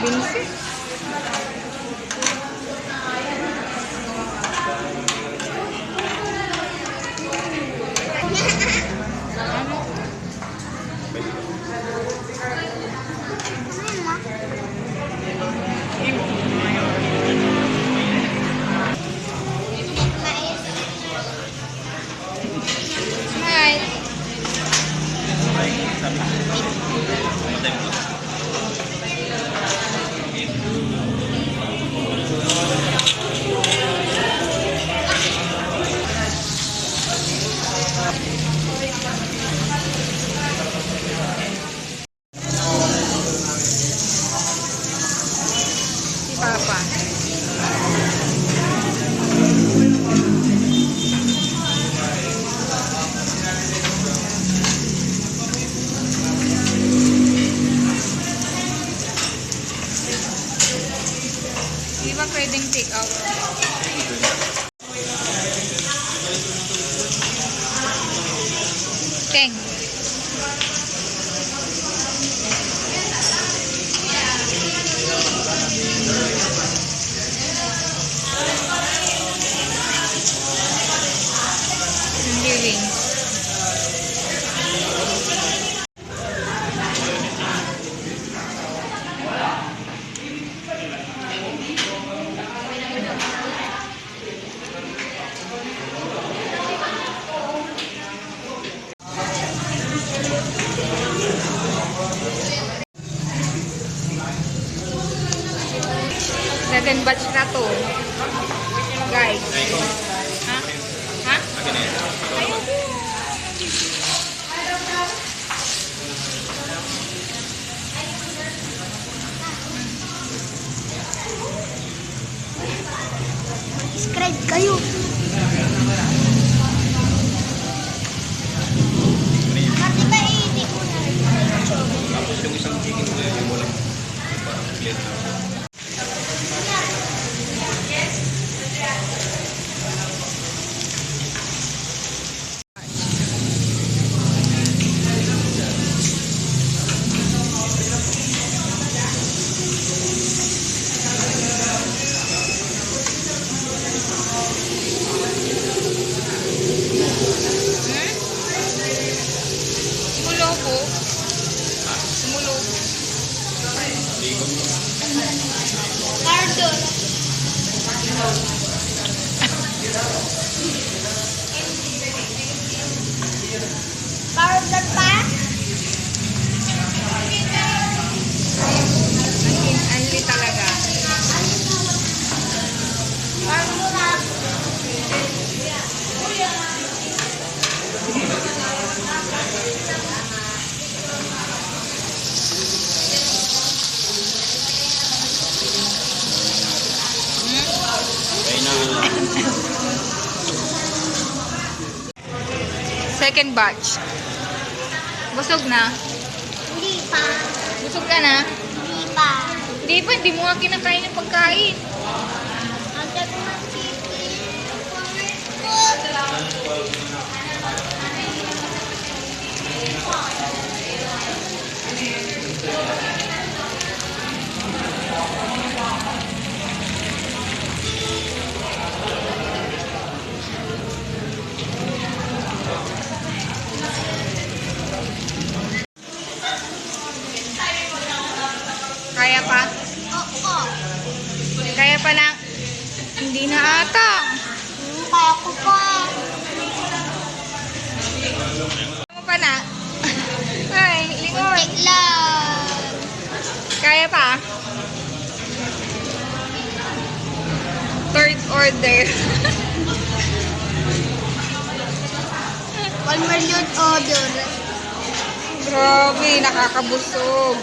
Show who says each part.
Speaker 1: Binsi. Papa. Di ba pwedeng take out? Teng. Second batch na to. Guys. Ha? Ha? Ayaw ko.
Speaker 2: Subscribe kayo. Kasi ba hindi ko na rin.
Speaker 3: Tapos yung isang chicken ko yung walang parang clear na.
Speaker 2: Cardon. Cardon pa?
Speaker 1: Anli talaga.
Speaker 2: Cardon na.
Speaker 1: Second batch. Busog na?
Speaker 2: Hindi pa.
Speaker 1: Busog ka na?
Speaker 2: Hindi pa.
Speaker 1: Hindi pa, hindi mo nga kinakain yung pagkain.
Speaker 2: Agad na chicken.
Speaker 1: Kaya pa?
Speaker 2: Oo.
Speaker 1: Kaya pa na? Hindi na ata.
Speaker 2: Kaya ko pa.
Speaker 1: Kaya mo pa na? Ay, lingon.
Speaker 2: Kunti lang.
Speaker 1: Kaya pa? Third order.
Speaker 2: 1 million order.
Speaker 1: Grabe, nakakabusog.